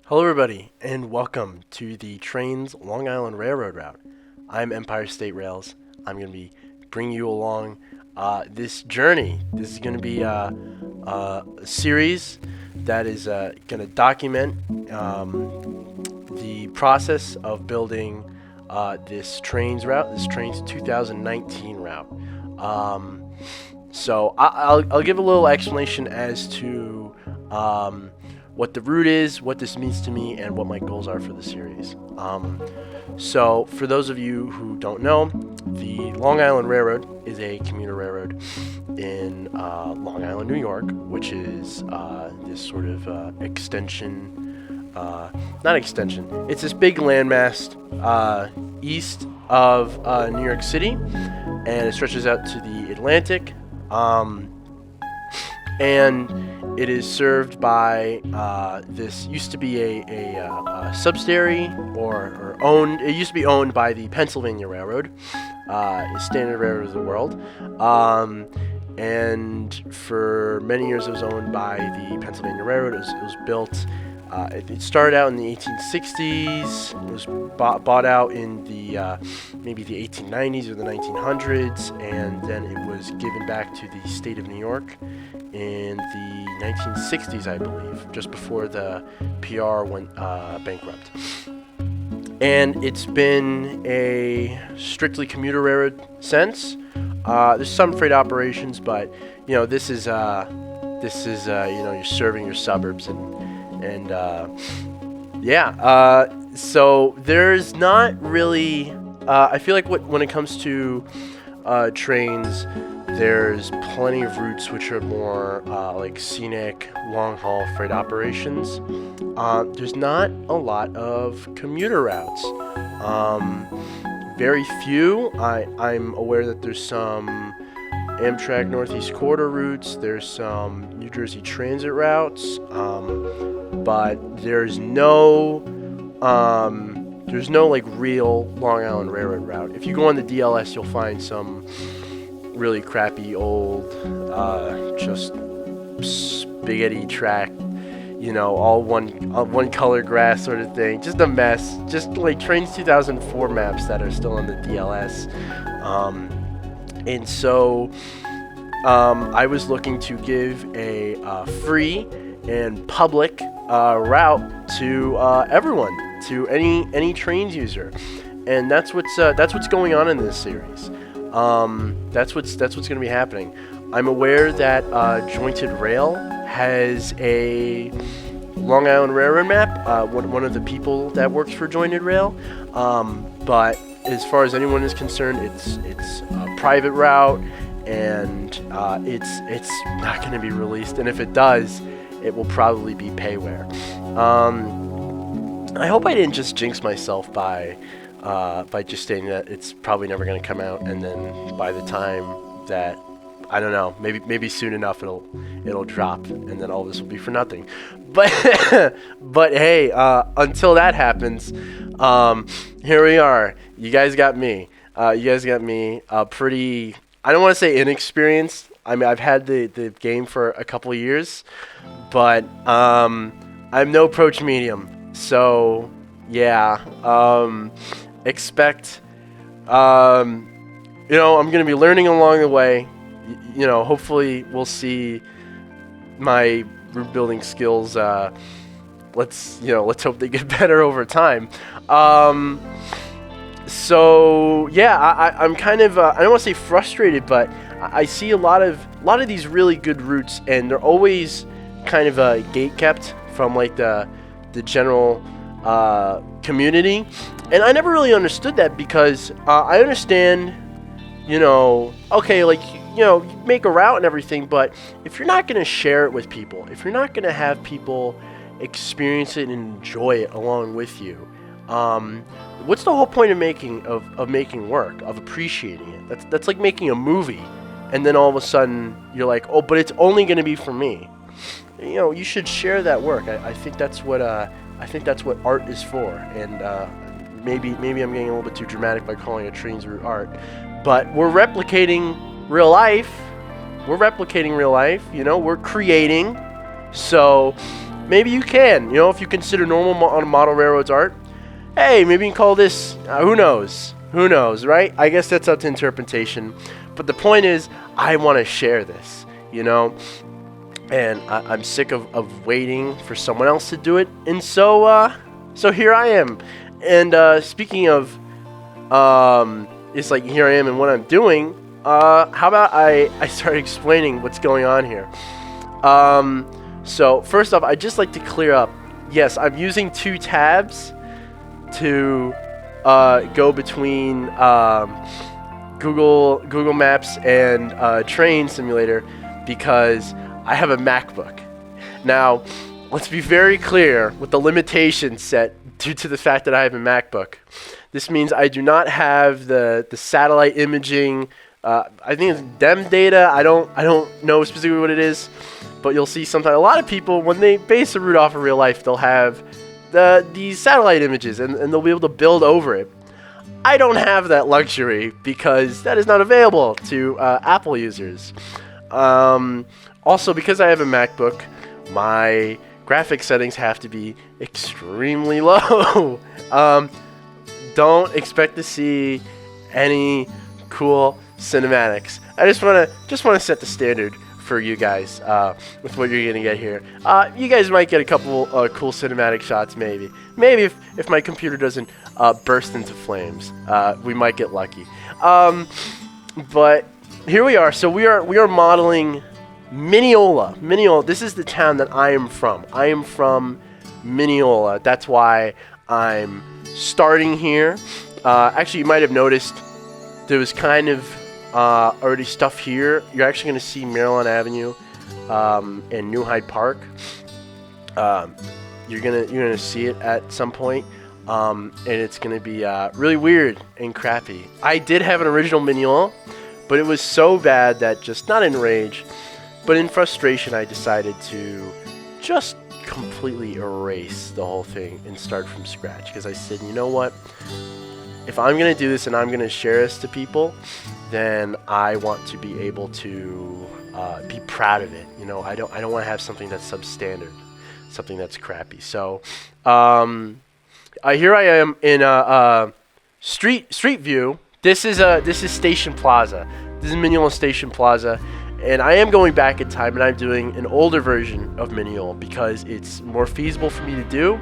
Hello, everybody, and welcome to the Trainz Long Island Railroad route. I'm Empire State Rails. I'm going to be bringing you along this journey. This is going to be a series that is going to document the process of building this Trainz route, this Trainz 2019 route. So I'll give a little explanation as to what the route is, what this means to me, and what my goals are for the series. So for those of you who don't know, the Long Island Railroad is a commuter railroad in Long Island, New York, which is this sort of extension, not extension, it's this big landmass east of New York City, and it stretches out to the Atlantic, and it is served by this used to be a subsidiary or owned. It used to be owned by the Pennsylvania Railroad, standard railroad of the world, and for many years it was owned by the Pennsylvania Railroad. It was built. It started out in the 1860s. It was bought out in the maybe the 1890s or the 1900s, and then it was given back to the state of New York in the 1960s, I believe, just before the PR went bankrupt. And it's been a strictly commuter railroad since. There's some freight operations, but this is you're serving your suburbs and so there's not really. I feel like when it comes to trains, there's plenty of routes which are more like scenic, long-haul freight operations. There's not a lot of commuter routes. Very few. I'm aware that there's some Amtrak Northeast Corridor routes. There's some New Jersey Transit routes, but there's no like real Long Island Railroad route. If you go on the DLS, you'll find some really crappy old just spaghetti track, all one color grass sort of thing, just a mess, just like Trainz 2004 maps that are still on the DLS. And so I was looking to give a free and public route to everyone, to any Trainz user, and that's what's going on in this series. That's what's going to be happening. I'm aware that Jointed Rail has a Long Island Railroad map. One of the people that works for Jointed Rail, but as far as anyone is concerned, it's a private route, and it's not going to be released. And if it does, it will probably be payware. I hope I didn't just jinx myself by just stating that it's probably never going to come out, and then by the time that, I don't know, maybe soon enough it'll drop, and then all this will be for nothing. But but hey, until that happens, here we are. You guys got me. Pretty, I don't want to say inexperienced. I mean, I've had the game for a couple of years, but I'm no approach medium. So yeah, expect, I'm going to be learning along the way. Hopefully we'll see my route building skills. Let's hope they get better over time. So yeah, I'm kind of, I don't want to say frustrated, but I see a lot of these really good routes, and they're always kind of gate kept from like the general community, and I never really understood that, because I understand, okay, like, you make a route and everything, but if you're not going to share it with people, if you're not going to have people experience it and enjoy it along with you, what's the whole point of making work, of appreciating it? That's like making a movie, and then all of a sudden you're like, oh, but it's only going to be for me. You should share that work. I think that's what art is for, and maybe I'm getting a little bit too dramatic by calling a Trainz route art, but we're replicating real life. We're creating. So maybe you can. You know, if you consider normal model railroads art, hey, maybe you can call this, who knows? Who knows, right? I guess that's up to interpretation. But the point is, I want to share this, you know? And I'm sick of waiting for someone else to do it. And so here I am. And speaking of, it's like here I am and what I'm doing, how about I start explaining what's going on here. So first off, I'd just like to clear up. Yes, I'm using 2 tabs to go between Google Maps and Trainz Simulator because I have a MacBook. Now, let's be very clear with the limitations set due to the fact that I have a MacBook. This means I do not have the satellite imaging. I think it's DEM data. I don't know specifically what it is, but you'll see sometimes a lot of people, when they base a route off of real life, they'll have these satellite images and they'll be able to build over it. I don't have that luxury because that is not available to Apple users. Also, because I have a MacBook, my graphics settings have to be extremely low. Don't expect to see any cool cinematics. I just want to set the standard for you guys with what you're gonna get here. You guys might get a couple cool cinematic shots, maybe if my computer doesn't burst into flames. We might get lucky. But here we are. So we are modeling Mineola. Mineola. This is the town that I am from. I am from Mineola. That's why I'm starting here. Actually, you might have noticed there was kind of already stuff here. You're actually going to see Maryland Avenue and New Hyde Park. You're gonna see it at some point, and it's gonna be really weird and crappy. I did have an original Mineola, but it was so bad that, just not in rage, but in frustration, I decided to just completely erase the whole thing and start from scratch. Because I said, you know what? If I'm going to do this and I'm going to share this to people, then I want to be able to be proud of it. You know, I don't want to have something that's substandard, something that's crappy. So here I am in a street view. This is Station Plaza. This is Mineola Station Plaza. And I am going back in time, and I'm doing an older version of Mineola because it's more feasible for me to do.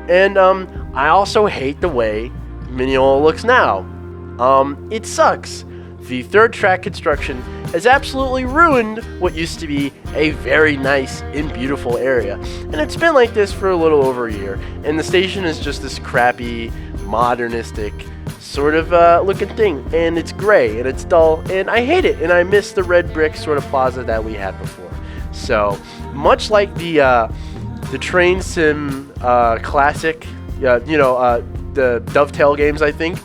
And I also hate the way Mineola looks now. It sucks. The third track construction has absolutely ruined what used to be a very nice and beautiful area. And it's been like this for a little over a year. And the station is just this crappy, modernistic sort of looking thing, and it's gray and it's dull, and I hate it, and I miss the red brick sort of plaza that we had before. So much like the Trainz Sim classic, the Dovetail games, I think,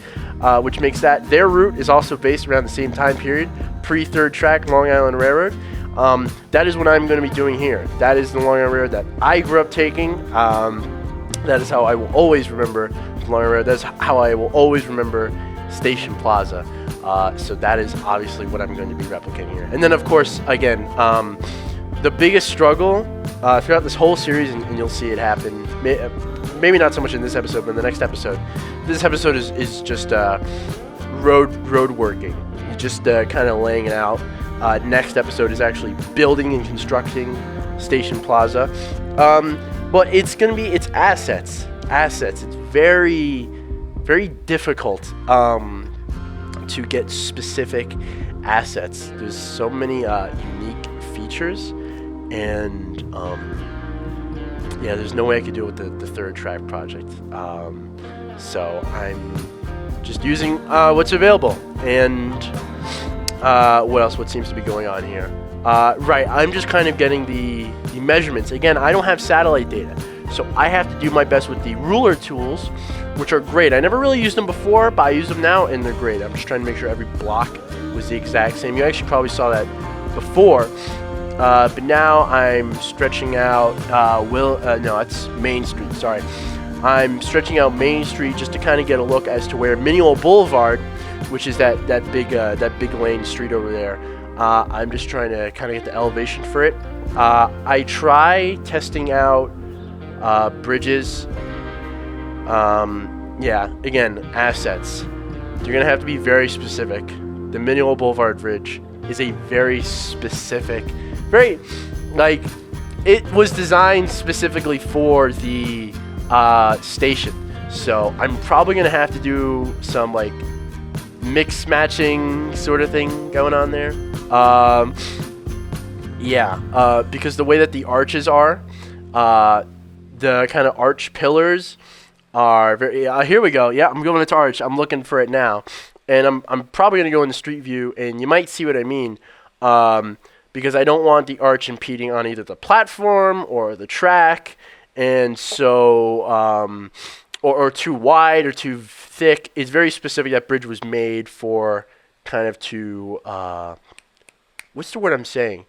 which makes that their route is also based around the same time period, pre-third track Long Island Railroad. That is what I'm going to be doing here. That is the Long Island Railroad that I grew up taking. That is how I will always remember Long Island Railroad. That's how I will always remember Station Plaza. So that is obviously what I'm going to be replicating here. And then, of course, again, the biggest struggle throughout this whole series, and you'll see it happen, maybe not so much in this episode, but in the next episode. This episode is just road working, just kind of laying it out. Next episode is actually building and constructing Station Plaza. But it's assets. It's very, very difficult to get specific assets. There's so many unique features, and there's no way I could do it with the third track project. So I'm just using what's available, and what seems to be going on here. Right, I'm just kind of getting the measurements. Again, I don't have satellite data, so I have to do my best with the ruler tools, which are great. I never really used them before, but I use them now, and they're great. I'm just trying to make sure every block was the exact same. You actually probably saw that before, but now I'm stretching out, that's Main Street, sorry. I'm stretching out Main Street just to kind of get a look as to where Mineola Boulevard, which is that big lane street over there. I'm just trying to kind of get the elevation for it. I try testing out bridges. Yeah, again, assets. You're going to have to be very specific. The Mineola Boulevard Bridge is a very specific, very, like, it was designed specifically for the station. So I'm probably going to have to do some, like, mix matching sort of thing going on there. Yeah, because the way that the arches are, the kind of arch pillars are very, here we go. Yeah, I'm going into arch. I'm looking for it now. And I'm probably going to go into street view, and you might see what I mean, because I don't want the arch impeding on either the platform or the track, and so, or too wide or too thick. It's very specific. That bridge was made for kind of to, what's the word I'm saying?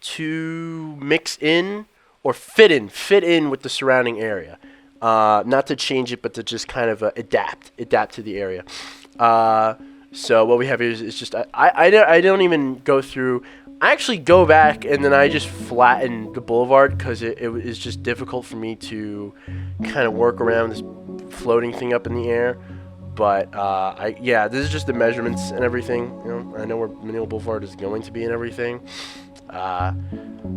To mix in or fit in with the surrounding area. Not to change it, but to just kind of adapt to the area. So what we have here is just, I don't even go through. I actually go back and then I just flatten the boulevard because it is just difficult for me to kind of work around this floating thing up in the air. But yeah, this is just the measurements and everything. You know, I know where Mineola Boulevard is going to be and everything.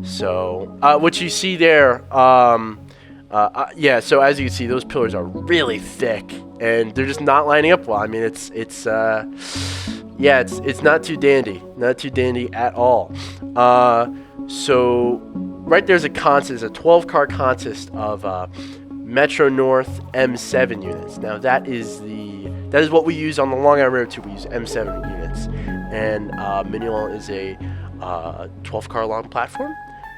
So what you see there, yeah. So as you can see, those pillars are really thick and they're just not lining up well. I mean, yeah, it's not too dandy, at all. So right there's a contest, a 12-car contest of Metro North M7 units. Now that is what we use on the Long Island Railroad too. We use M7 units, and Mineola is a 12-car long platform,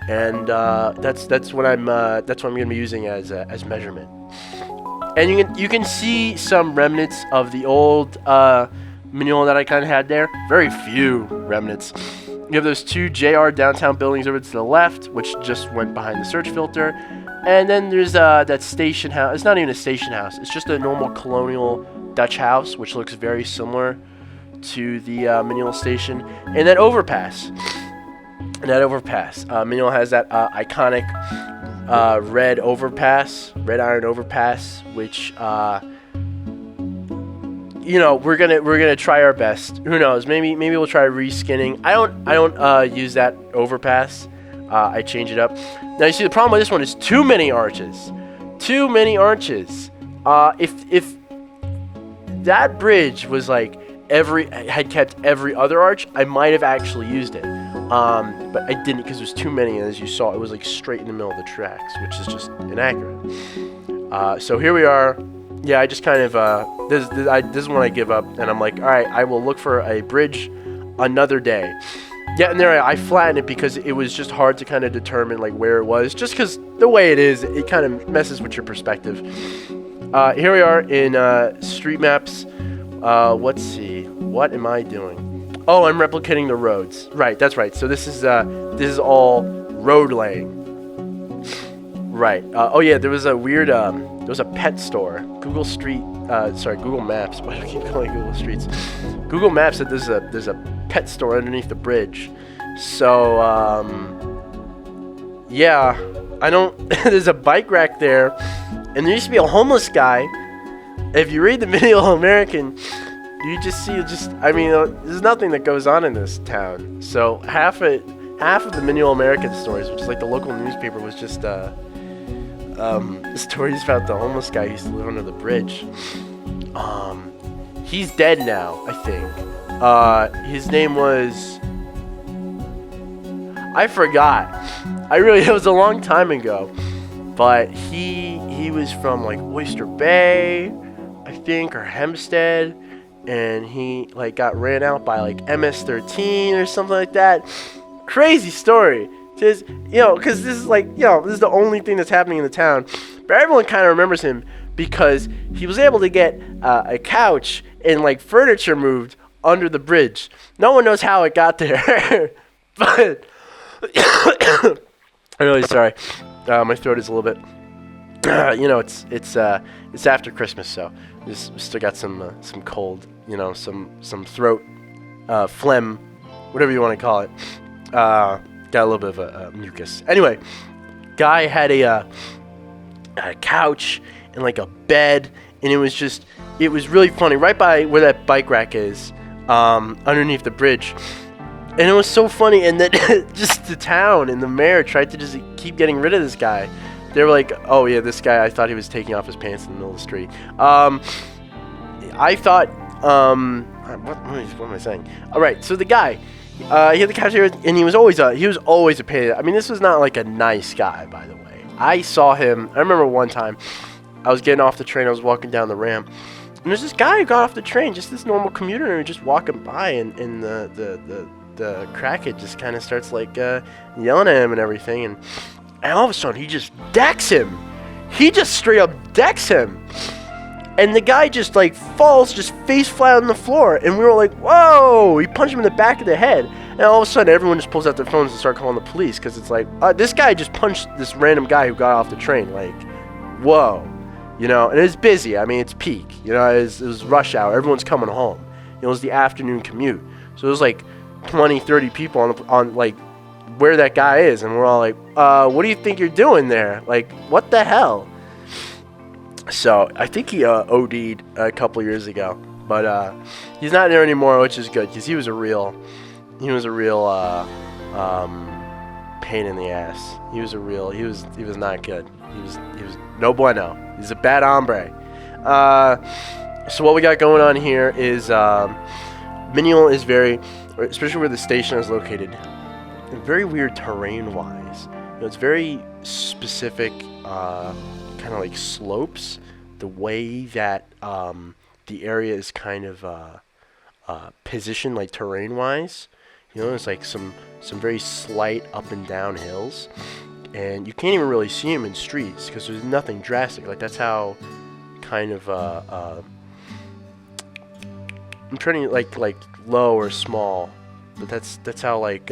and that's what I'm going to be using as measurement. And you can see some remnants of the old Mineola that I kind of had there. Very few remnants. You have those two JR downtown buildings over to the left, which just went behind the search filter. And then there's that station house. It's not even a station house. It's just a normal colonial Dutch house, which looks very similar to the Mineola station. And that overpass. Mineola has that iconic red iron overpass, which you know, we're gonna try our best. Who knows? Maybe we'll try reskinning. I don't use that overpass. I change it up. Now you see the problem with this one is too many arches. If that bridge was like had kept every other arch, I might have actually used it. But I didn't because there's too many, and as you saw, it was like straight in the middle of the tracks, which is just inaccurate. So here we are. Yeah, I just kind of this is when I give up, and I'm like, all right, I will look for a bridge another day. Yeah, and there I flattened it because it was just hard to kind of determine like where it was, just because the way it is, it kind of messes with your perspective. Here we are in street maps. Let's see, what am I doing? Oh, I'm replicating the roads. Right, that's right. So this is all road laying. Right. Oh yeah, there was a weird there was a pet store. Google Maps. Why do I keep calling Google Streets? Google Maps said there's a pet store underneath the bridge. So yeah, I don't. There's a bike rack there, and there used to be a homeless guy. If you read the Mineola American, you just see I mean, there's nothing that goes on in this town. So half of the Mineola American stories, which is like the local newspaper, was just stories about the homeless guy who used to live under the bridge. He's dead now, I think. His name was, I forgot. It was a long time ago. But he was from like Oyster Bay, I think, or Hempstead, and he like got ran out by like MS-13 or something like that. Crazy story. Because this is like, this is the only thing that's happening in the town. But everyone kind of remembers him because he was able to get a couch and like furniture moved under the bridge. No one knows how it got there. But I'm really sorry. My throat is a little bit, it's after Christmas, so we still got some cold, some throat, phlegm, whatever you want to call it. got a little bit of a mucus. Anyway, guy had a couch and like a bed, and it was really funny. Right by where that bike rack is, underneath the bridge. And it was so funny, and then just the town and the mayor tried to just keep getting rid of this guy. They were like, oh yeah, this guy, I thought he was taking off his pants in the middle of the street. I thought, what am I saying? All right, so the guy, he had the couch here, and he was always a pain. I mean, this was not like a nice guy, by the way. I saw him, I remember one time, I was getting off the train, I was walking down the ramp, and there's this guy who got off the train, just this normal commuter, and just walking by, and the crackhead just kind of starts like yelling at him and everything, and all of a sudden he just decks him. He just straight up decks him, and the guy just like falls just face flat on the floor, and we were like, whoa. He punched him in the back of the head, and all of a sudden everyone just pulls out their phones and start calling the police, because it's like, this guy just punched this random guy who got off the train. Like, whoa. You know, and it's busy. I mean, it's peak. You know, it was rush hour. Everyone's coming home. It was the afternoon commute, so it was like 20, 30 people on like where that guy is, and we're all like, what do you think you're doing there? Like, what the hell? So I think he OD'd a couple years ago, but he's not there anymore, which is good, because he was a real pain in the ass. He was not good. He was no bueno. He's a bad hombre. So what we got going on here is Mineola is very, especially where the station is located, very weird terrain-wise. You know, it's very specific, kind of like slopes. The way that the area is kind of positioned, like terrain-wise. You know, it's like some very slight up and down hills, and you can't even really see them in streets because there's nothing drastic. Like, that's how kind of I'm trying to like low or small, but that's how like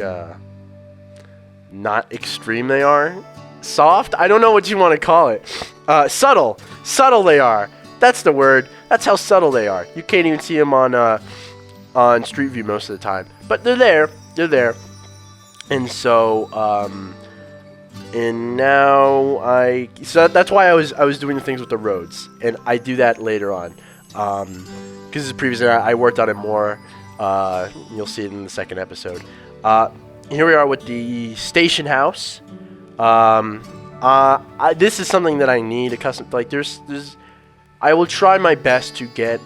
not extreme they are. Soft? I don't know what you want to call it. Subtle they are. That's the word. That's how subtle they are. You can't even see them on Street View most of the time, but they're there. And so and now so that's why I was doing the things with the roads, and I do that later on, because previously I worked on it more. You'll see it in the second episode. Here we are with the station house. This is something that I need a custom. Like, there's I will try my best to get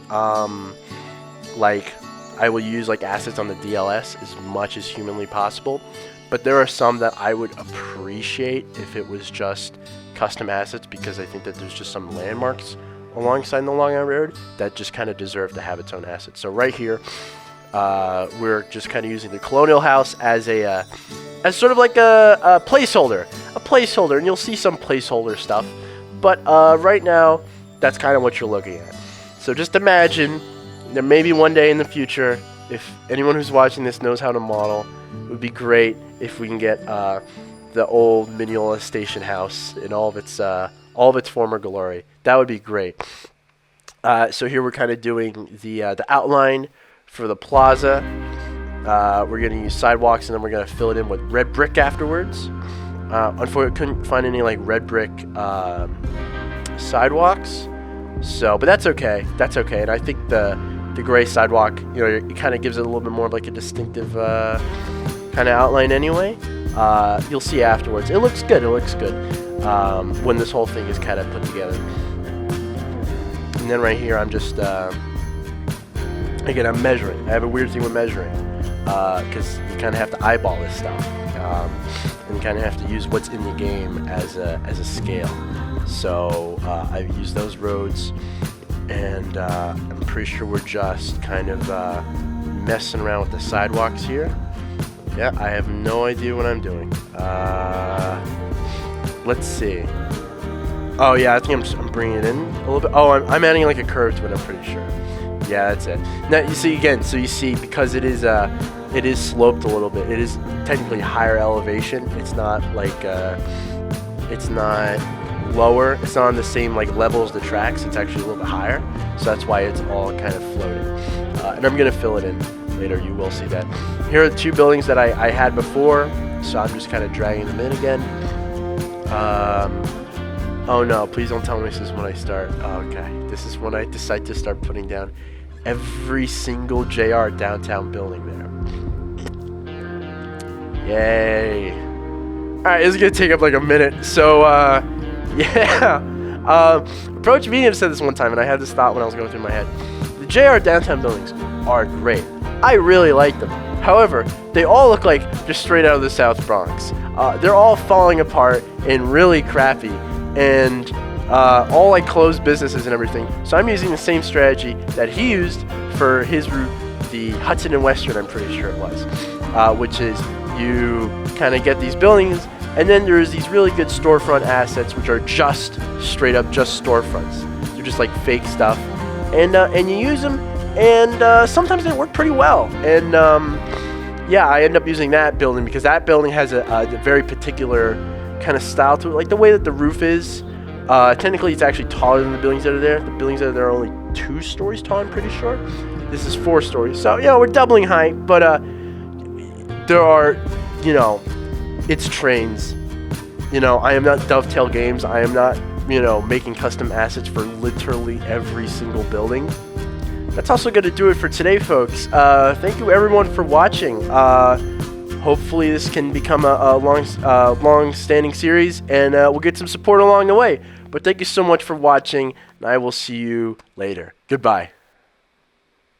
like, I will use like assets on the DLS as much as humanly possible, but there are some that I would appreciate if it was just custom assets, because I think that there's just some landmarks alongside the Long Island Railroad that just kind of deserve to have its own asset. So right here, we're just kind of using the Colonial House as sort of like a placeholder, and you'll see some placeholder stuff, but right now that's kind of what you're looking at. So just imagine that maybe one day in the future, if anyone who's watching this knows how to model, it would be great if we can get the old Mineola station house in all of its former glory. That would be great. So here we're kind of doing the outline for the plaza. We're going to use sidewalks, and then we're going to fill it in with red brick afterwards. Unfortunately, I couldn't find any like red brick sidewalks. So, but that's okay. That's okay. And I think the gray sidewalk, you know, it kind of gives it a little bit more of like a distinctive kind of outline anyway. You'll see afterwards. It looks good. When this whole thing is kind of put together. And then right here, I'm just again, I'm measuring. I have a weird thing with measuring, because you kind of have to eyeball this stuff, and you kind of have to use what's in the game as a scale. So I've used those roads, and I'm pretty sure we're just kind of messing around with the sidewalks here. Yeah, I have no idea what I'm doing. Let's see. Oh yeah, I think I'm bringing it in a little bit. Oh, I'm adding like a curve to it, I'm pretty sure. Yeah, that's it. Now you see again. So you see, because it is sloped a little bit. It is technically higher elevation. It's not like it's not lower. It's not on the same like level as the tracks. It's actually a little bit higher. So that's why it's all kind of floating. And I'm gonna fill it in later. You will see that. Here are the two buildings that I had before. so I'm just kind of dragging them in again. Oh no, please don't tell me this is when I start. Oh, okay, this is when I decide to start putting down every single JR downtown building there. Yay. Alright, this is going to take up like a minute. So, yeah. Approach Medium said this one time, and I had this thought when I was going through my head. The JR downtown buildings are great. I really like them. However, they all look like just straight out of the South Bronx. They're all falling apart and really crappy, and all like closed businesses and everything. So I'm using the same strategy that he used for his route, the Hudson and Western, I'm pretty sure it was, which is you kind of get these buildings, and then there's these really good storefront assets, which are just straight up just storefronts. They're just like fake stuff, and you use them, and sometimes they work pretty well. And yeah, I end up using that building because that building has a very particular kind of style to it, like the way that the roof is. Technically, it's actually taller than the buildings that are there. The buildings that are there are only 2 stories tall, I'm pretty sure. This is 4 stories, so we're doubling height, but there are, it's Trainz. I am not Dovetail Games. I am not, making custom assets for literally every single building. That's also going to do it for today, folks. Thank you, everyone, for watching. Hopefully, this can become a long-standing series, and we'll get some support along the way. But thank you so much for watching, and I will see you later. Goodbye.